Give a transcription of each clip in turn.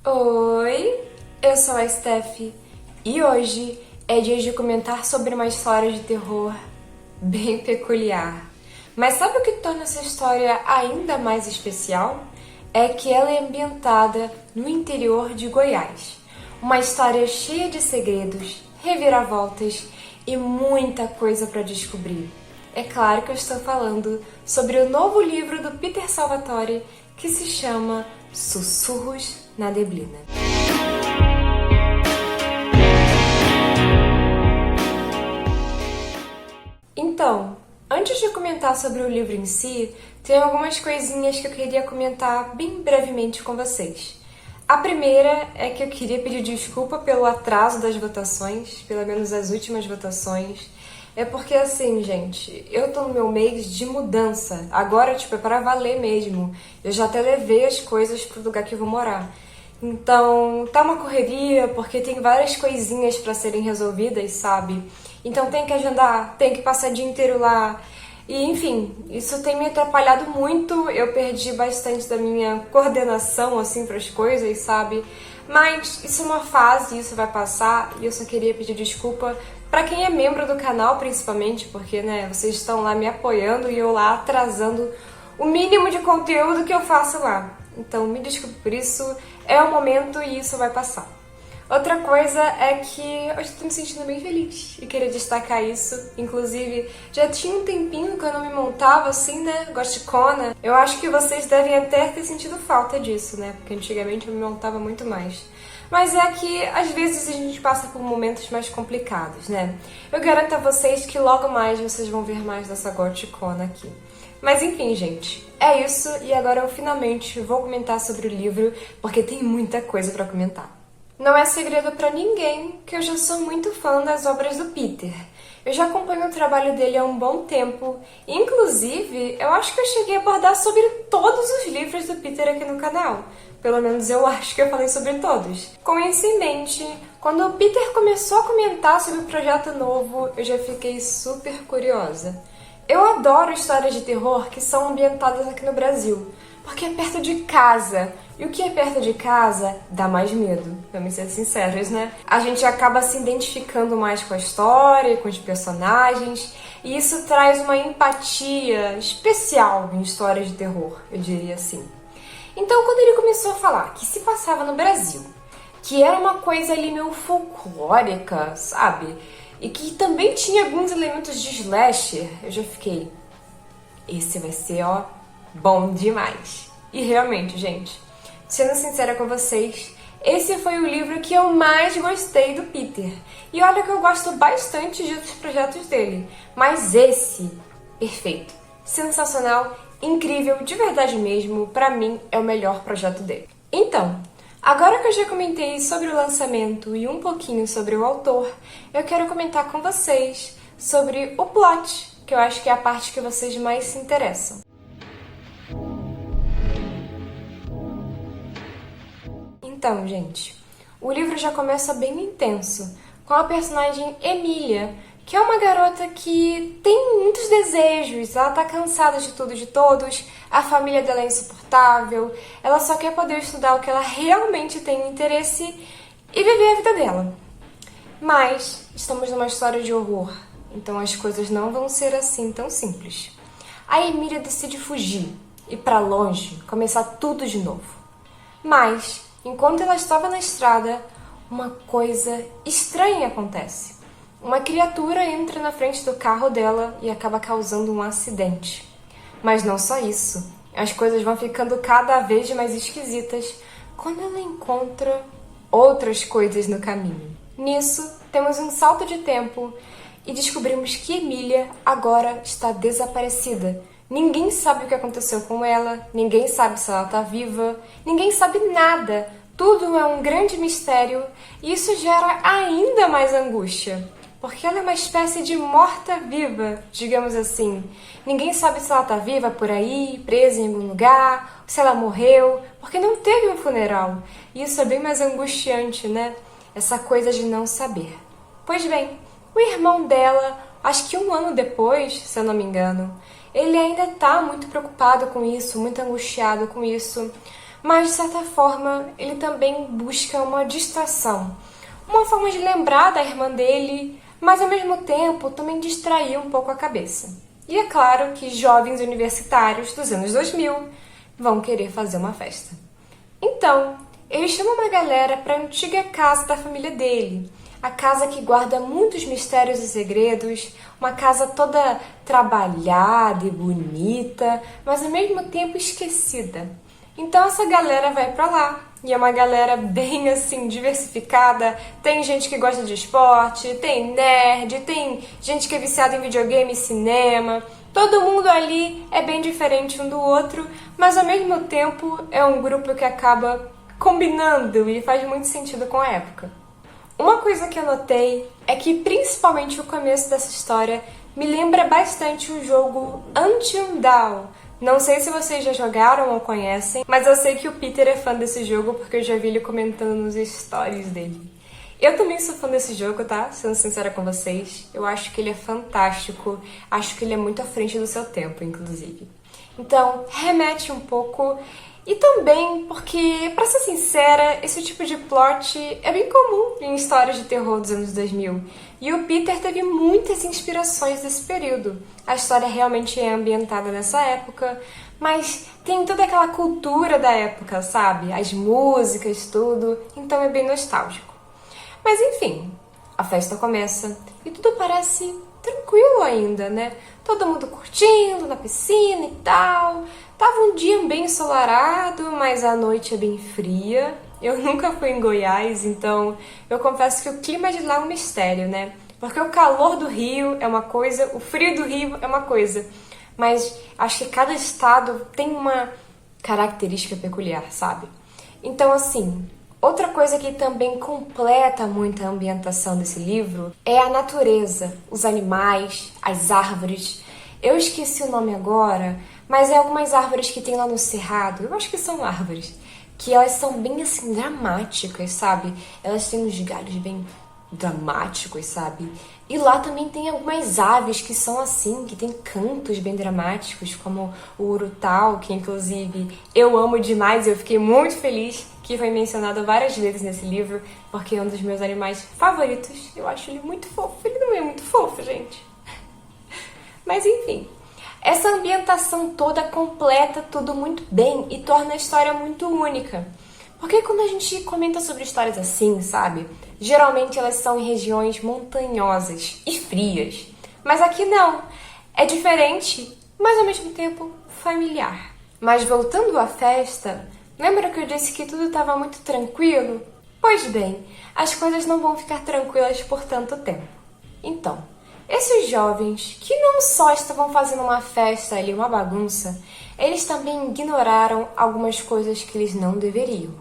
Oi, eu sou a Steph e hoje é dia de comentar sobre uma história de terror bem peculiar. Mas sabe o que torna essa história ainda mais especial? É que ela é ambientada no interior de Goiás. Uma história cheia de segredos, reviravoltas e muita coisa para descobrir. É claro que eu estou falando sobre o novo livro do Peter Salvatore que se chama Sussurros na Neblina. Então, antes de comentar sobre o livro em si, tem algumas coisinhas que eu queria comentar bem brevemente com vocês. A primeira é que eu queria pedir desculpa pelo atraso das votações, pelo menos as últimas votações. É porque assim, gente, eu tô no meu mês de mudança. Agora, é para valer mesmo. Eu já até levei as coisas pro lugar que eu vou morar. Então, tá uma correria, porque tem várias coisinhas pra serem resolvidas, sabe? Então tem que agendar, tem que passar o dia inteiro lá. E, enfim, isso tem me atrapalhado muito. Eu perdi bastante da minha coordenação, assim, pras coisas, sabe? Mas isso é uma fase, isso vai passar. E eu só queria pedir desculpa pra quem é membro do canal, principalmente, porque, né, vocês estão lá me apoiando e eu lá atrasando o mínimo de conteúdo que eu faço lá. Então, me desculpe por isso, é o momento e isso vai passar. Outra coisa é que hoje eu tô me sentindo bem feliz e queria destacar isso. Inclusive, já tinha um tempinho que eu não me montava assim, né, gosticona. Eu acho que vocês devem até ter sentido falta disso, né, porque antigamente eu me montava muito mais. Mas é que às vezes a gente passa por momentos mais complicados, né? Eu garanto a vocês que logo mais vocês vão ver mais dessa goticona aqui. Mas enfim, gente, é isso e agora eu finalmente vou comentar sobre o livro, porque tem muita coisa pra comentar. Não é segredo pra ninguém que eu já sou muito fã das obras do Peter. Eu já acompanho o trabalho dele há um bom tempo. Inclusive, eu acho que eu cheguei a abordar sobre todos os livros do Peter aqui no canal. Pelo menos eu acho que eu falei sobre todos. Com isso em mente, quando o Peter começou a comentar sobre o projeto novo, eu já fiquei super curiosa. Eu adoro histórias de terror que são ambientadas aqui no Brasil, porque é perto de casa. E o que é perto de casa dá mais medo, vamos ser sinceros, né? A gente acaba se identificando mais com a história, com os personagens, e isso traz uma empatia especial em histórias de terror, eu diria assim. Então, quando ele começou a falar que se passava no Brasil, que era uma coisa ali meio folclórica, sabe? E que também tinha alguns elementos de slasher, eu já fiquei, esse vai ser, ó, bom demais. E realmente, gente, sendo sincera com vocês, esse foi o livro que eu mais gostei do Peter. E olha que eu gosto bastante de outros projetos dele, mas esse, perfeito, sensacional, incrível, de verdade mesmo, pra mim é o melhor projeto dele. Então, agora que eu já comentei sobre o lançamento e um pouquinho sobre o autor, eu quero comentar com vocês sobre o plot, que eu acho que é a parte que vocês mais se interessam. Então, gente, o livro já começa bem intenso, com a personagem Emília, que é uma garota que tem muitos desejos, ela tá cansada de tudo e de todos, a família dela é insuportável, ela só quer poder estudar o que ela realmente tem interesse e viver a vida dela. Mas estamos numa história de horror, então as coisas não vão ser assim tão simples. A Emília decide fugir, ir pra longe, começar tudo de novo. Mas, enquanto ela estava na estrada, uma coisa estranha acontece. Uma criatura entra na frente do carro dela e acaba causando um acidente. Mas não só isso, as coisas vão ficando cada vez mais esquisitas quando ela encontra outras coisas no caminho. Nisso, temos um salto de tempo e descobrimos que Emília agora está desaparecida. Ninguém sabe o que aconteceu com ela, ninguém sabe se ela está viva, ninguém sabe nada. Tudo é um grande mistério e isso gera ainda mais angústia, porque ela é uma espécie de morta-viva, digamos assim. Ninguém sabe se ela está viva por aí, presa em algum lugar, se ela morreu, porque não teve um funeral. E isso é bem mais angustiante, né? Essa coisa de não saber. Pois bem, o irmão dela, acho que um ano depois, se eu não me engano, ele ainda está muito preocupado com isso, muito angustiado com isso. mas de certa forma ele também busca uma distração, uma forma de lembrar da irmã dele, mas ao mesmo tempo também distrair um pouco a cabeça. E é claro que jovens universitários dos anos 2000 vão querer fazer uma festa. Então, ele chama uma galera para a antiga casa da família dele, a casa que guarda muitos mistérios e segredos, uma casa toda trabalhada e bonita, mas ao mesmo tempo esquecida. Então essa galera vai pra lá, e é uma galera bem assim diversificada. Tem gente que gosta de esporte, tem nerd, tem gente que é viciada em videogame e cinema. Todo mundo ali é bem diferente um do outro, mas ao mesmo tempo é um grupo que acaba combinando e faz muito sentido com a época. Uma coisa que eu notei é que principalmente o começo dessa história me lembra bastante o jogo Until Dawn. Não sei se vocês já jogaram ou conhecem, mas eu sei que o Peter é fã desse jogo porque eu já vi ele comentando nos stories dele. Eu também sou fã desse jogo, tá? Sendo sincera com vocês. Eu acho que ele é fantástico. Acho que ele é muito à frente do seu tempo, inclusive. Então, remete um pouco. E também porque, pra ser sincera, esse tipo de plot é bem comum em histórias de terror dos anos 2000. E o Peter teve muitas inspirações desse período. A história realmente é ambientada nessa época, mas tem toda aquela cultura da época, sabe? As músicas, tudo. Então é bem nostálgico. Mas enfim, a festa começa e tudo parece tranquilo ainda, né? Todo mundo curtindo na piscina e tal. Tava um dia bem ensolarado, mas a noite é bem fria. Eu nunca fui em Goiás, então eu confesso que o clima de lá é um mistério, né? Porque o calor do Rio é uma coisa, o frio do Rio é uma coisa. Mas acho que cada estado tem uma característica peculiar, sabe? Então, assim, outra coisa que também completa muito a ambientação desse livro é a natureza, os animais, as árvores. Eu esqueci o nome agora, mas é algumas árvores que tem lá no Cerrado. Eu acho que são árvores. Que elas são bem, assim, dramáticas, sabe? Elas têm uns galhos bem dramáticos, sabe? E lá também tem algumas aves que são assim, que tem cantos bem dramáticos, como o urutau, que inclusive eu amo demais. Eu fiquei muito feliz que foi mencionado várias vezes nesse livro, porque é um dos meus animais favoritos. Eu acho ele muito fofo. Ele não é muito fofo, gente. Mas enfim, essa ambientação toda completa tudo muito bem e torna a história muito única. Porque quando a gente comenta sobre histórias assim, sabe? Geralmente elas são em regiões montanhosas e frias. Mas aqui não. É diferente, mas ao mesmo tempo familiar. Mas voltando à festa, lembra que eu disse que tudo estava muito tranquilo? Pois bem, as coisas não vão ficar tranquilas por tanto tempo. Então, esses jovens, que não só estavam fazendo uma festa ali, uma bagunça, eles também ignoraram algumas coisas que eles não deveriam.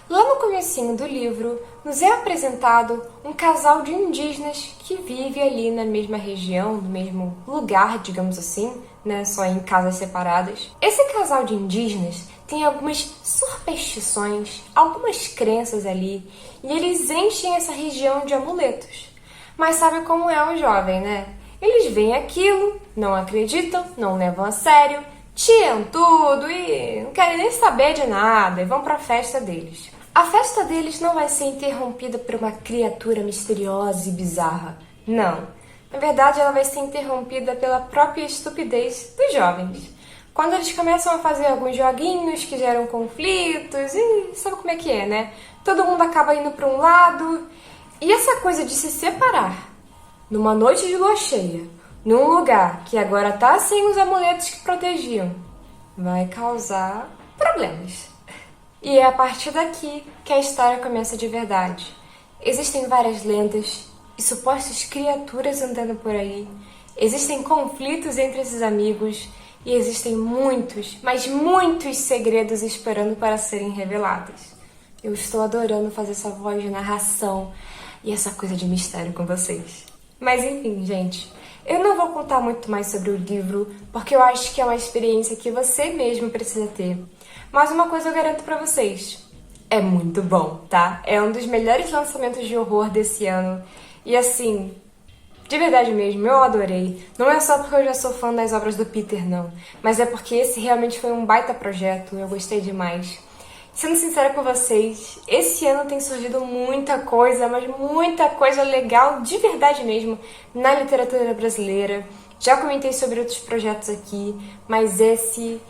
Lá no comecinho do livro, nos é apresentado um casal de indígenas que vive ali na mesma região, no mesmo lugar, digamos assim, né, só em casas separadas. Esse casal de indígenas tem algumas superstições, algumas crenças ali, e eles enchem essa região de amuletos. Mas sabe como é o jovem, né? Eles veem aquilo, não acreditam, não levam a sério, tiram tudo e não querem nem saber de nada e vão para a festa deles. A festa deles não vai ser interrompida por uma criatura misteriosa e bizarra. Não. Na verdade, ela vai ser interrompida pela própria estupidez dos jovens. Quando eles começam a fazer alguns joguinhos que geram conflitos e sabe como é que é, né? Todo mundo acaba indo para um lado. E essa coisa de se separar numa noite de lua cheia, num lugar que agora tá sem os amuletos que protegiam, vai causar problemas. E é a partir daqui que a história começa de verdade. Existem várias lendas e supostas criaturas andando por aí. Existem conflitos entre esses amigos e existem muitos, mas muitos segredos esperando para serem revelados. Eu estou adorando fazer essa voz de narração e essa coisa de mistério com vocês. Mas enfim, gente, eu não vou contar muito mais sobre o livro, porque eu acho que é uma experiência que você mesmo precisa ter. Mas uma coisa eu garanto pra vocês, é muito bom, tá? É um dos melhores lançamentos de horror desse ano. E assim, de verdade mesmo, eu adorei. Não é só porque eu já sou fã das obras do Peter, não. Mas é porque esse realmente foi um baita projeto, eu gostei demais. Sendo sincera com vocês, esse ano tem surgido muita coisa, mas muita coisa legal, de verdade mesmo, na literatura brasileira. Já comentei sobre outros projetos aqui, mas esse...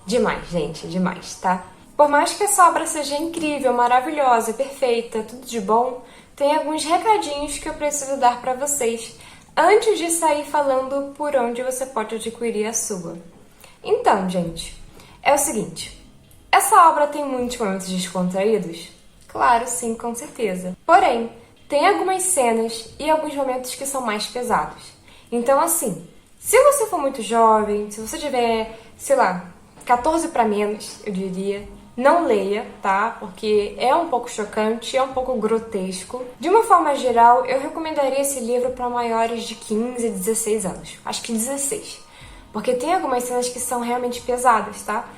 demais, gente, demais, tá? Por mais que essa obra seja incrível, maravilhosa, perfeita, tudo de bom, tem alguns recadinhos que eu preciso dar pra vocês antes de sair falando por onde você pode adquirir a sua. Então, gente, é o seguinte... Essa obra tem muitos momentos descontraídos? Claro, sim, com certeza. Porém, tem algumas cenas e alguns momentos que são mais pesados. Então, assim, se você for muito jovem, se você tiver, sei lá, 14 para menos, eu diria, não leia, tá? Porque é um pouco chocante, é um pouco grotesco. De uma forma geral, eu recomendaria esse livro para maiores de 15 a 16 anos. Acho que 16. Porque tem algumas cenas que são realmente pesadas, tá?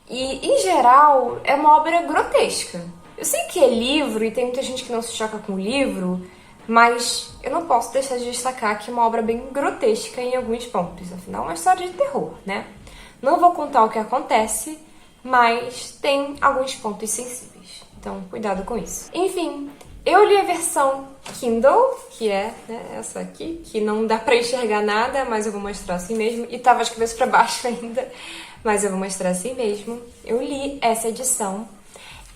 E, em geral, é uma obra grotesca. Eu sei que é livro e tem muita gente que não se choca com o livro, mas eu não posso deixar de destacar que é uma obra bem grotesca em alguns pontos. Afinal, é uma história de terror, né? Não vou contar o que acontece, mas tem alguns pontos sensíveis. Então, cuidado com isso. Enfim, eu li a versão Kindle, que é, né, essa aqui, que não dá pra enxergar nada, mas eu vou mostrar assim mesmo. E tava de cabeça pra baixo ainda, mas eu vou mostrar assim mesmo. Eu li essa edição.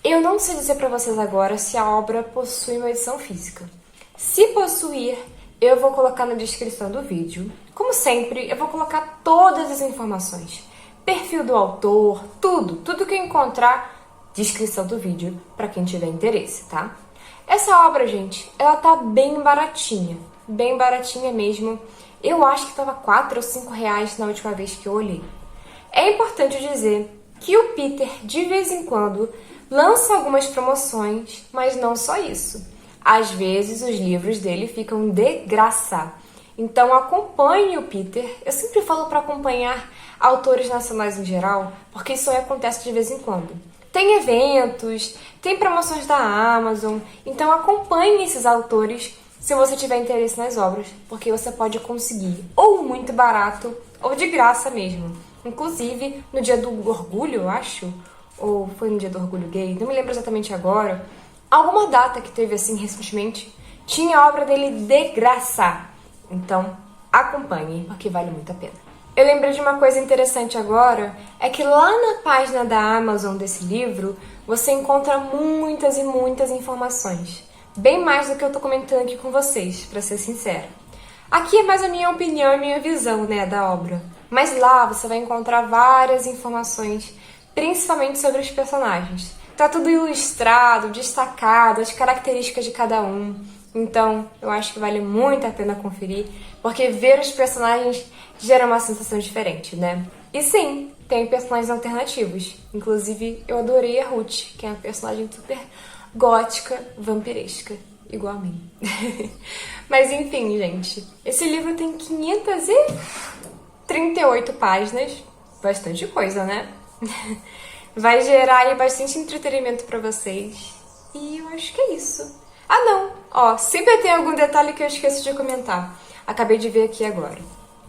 Eu não sei dizer pra vocês agora se a obra possui uma edição física. Se possuir, eu vou colocar na descrição do vídeo. Como sempre, eu vou colocar todas as informações. Perfil do autor, tudo que eu encontrar, descrição do vídeo, pra quem tiver interesse, tá? Essa obra, gente, ela tá bem baratinha mesmo. Eu acho que tava 4 ou 5 reais na última vez que eu olhei. É importante dizer que o Peter, de vez em quando, lança algumas promoções, mas não só isso. Às vezes, os livros dele ficam de graça. Então, acompanhe o Peter. Eu sempre falo para acompanhar autores nacionais em geral, porque isso aí acontece de vez em quando. Tem eventos, tem promoções da Amazon, então acompanhe esses autores se você tiver interesse nas obras, porque você pode conseguir ou muito barato ou de graça mesmo. Inclusive, no dia do orgulho, eu acho, ou foi no dia do orgulho gay, não me lembro exatamente agora, alguma data que teve assim recentemente, tinha a obra dele de graça. Então, acompanhe, porque vale muito a pena. Eu lembrei de uma coisa interessante agora, é que lá na página da Amazon desse livro, você encontra muitas e muitas informações. Bem mais do que eu tô comentando aqui com vocês, pra ser sincera. Aqui é mais a minha opinião e minha visão, né, da obra. Mas lá você vai encontrar várias informações, principalmente sobre os personagens. Tá tudo ilustrado, destacado, as características de cada um. Então, eu acho que vale muito a pena conferir, porque ver os personagens gera uma sensação diferente, né? E sim, tem personagens alternativos. Inclusive, eu adorei a Ruth, que é uma personagem super gótica, vampiresca, igual a mim. Mas enfim, gente, esse livro tem 538 páginas, bastante coisa, né? Vai gerar aí bastante entretenimento pra vocês. E eu acho que é isso. Ah, não! Ó, sempre tem algum detalhe que eu esqueço de comentar. Acabei de ver aqui agora.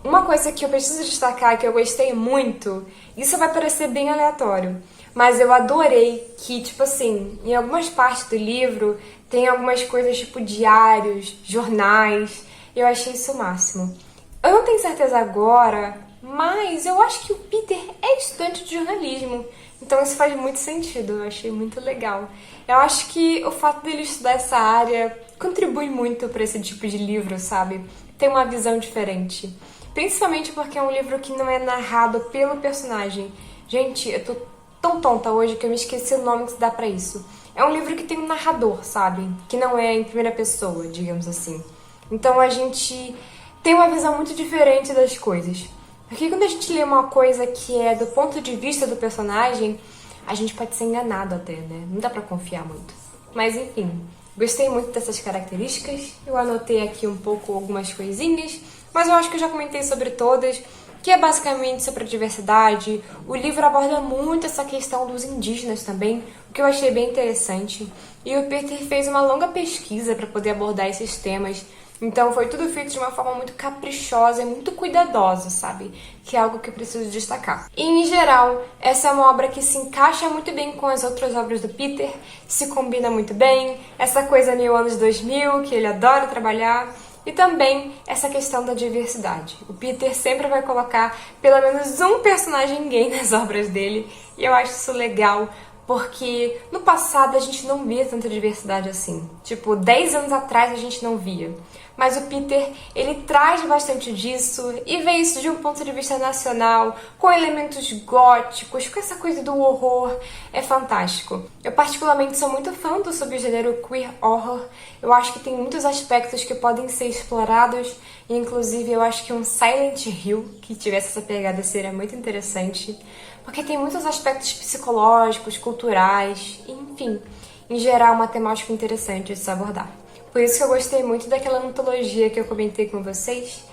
Uma coisa que eu preciso destacar, que eu gostei muito, isso vai parecer bem aleatório, mas eu adorei que, tipo assim, em algumas partes do livro tem algumas coisas tipo diários, jornais. Eu achei isso o máximo. Eu não tenho certeza agora, mas eu acho que o Peter é estudante de jornalismo. Então isso faz muito sentido, eu achei muito legal. Eu acho que o fato dele estudar essa área contribui muito para esse tipo de livro, sabe? Tem uma visão diferente. Principalmente porque é um livro que não é narrado pelo personagem. Gente, eu tô tão tonta hoje que eu me esqueci o nome que se dá pra isso. É um livro que tem um narrador, sabe? Que não é em primeira pessoa, digamos assim. Então a gente tem uma visão muito diferente das coisas. Porque quando a gente lê uma coisa que é do ponto de vista do personagem, a gente pode ser enganado até, né? Não dá pra confiar muito. Mas enfim, gostei muito dessas características. Eu anotei aqui um pouco algumas coisinhas, mas eu acho que eu já comentei sobre todas, que é basicamente sobre a diversidade. O livro aborda muito essa questão dos indígenas também, o que eu achei bem interessante. E o Peter fez uma longa pesquisa para poder abordar esses temas. Então foi tudo feito de uma forma muito caprichosa e muito cuidadosa, sabe? Que é algo que eu preciso destacar. E, em geral, essa é uma obra que se encaixa muito bem com as outras obras do Peter, se combina muito bem, essa coisa meio anos 2000, que ele adora trabalhar, e também essa questão da diversidade. O Peter sempre vai colocar pelo menos um personagem gay nas obras dele, e eu acho isso legal, porque no passado a gente não via tanta diversidade assim. Tipo, 10 anos atrás a gente não via. Mas o Peter, ele traz bastante disso e vê isso de um ponto de vista nacional, com elementos góticos, com essa coisa do horror. É fantástico. Eu particularmente sou muito fã do subgênero queer horror. Eu acho que tem muitos aspectos que podem ser explorados, e inclusive eu acho que um Silent Hill que tivesse essa pegada seria muito interessante, porque tem muitos aspectos psicológicos, culturais, enfim, em geral uma temática interessante de se abordar. Por isso que eu gostei muito daquela antologia que eu comentei com vocês,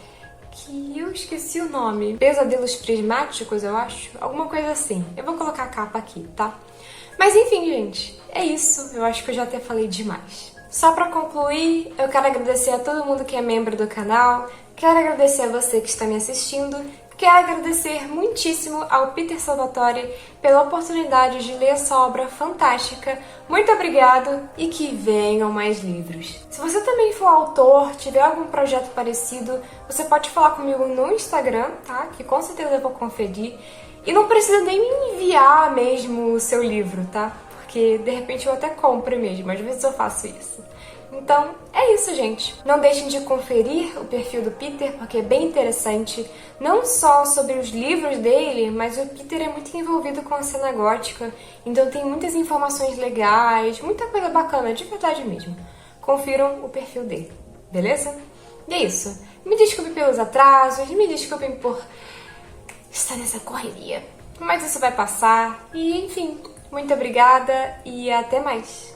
que eu esqueci o nome. Pesadelos Prismáticos, eu acho? Alguma coisa assim. Eu vou colocar a capa aqui, tá? Mas enfim, gente, é isso. Eu acho que eu já até falei demais. Só pra concluir, eu quero agradecer a todo mundo que é membro do canal, quero agradecer a você que está me assistindo, quero agradecer muitíssimo ao Peter Salvatore pela oportunidade de ler essa obra fantástica. Muito obrigado e que venham mais livros. Se você também for autor, tiver algum projeto parecido, você pode falar comigo no Instagram, tá? Que com certeza eu vou conferir. E não precisa nem me enviar mesmo o seu livro, tá? Porque de repente eu até compro mesmo, às vezes eu faço isso. Então, é isso, gente. Não deixem de conferir o perfil do Peter, porque é bem interessante, não só sobre os livros dele, mas o Peter é muito envolvido com a cena gótica, então tem muitas informações legais, muita coisa bacana, de verdade mesmo. Confiram o perfil dele, beleza? E é isso. Me desculpe pelos atrasos, me desculpem por estar nessa correria, mas isso vai passar, e enfim, muito obrigada e até mais!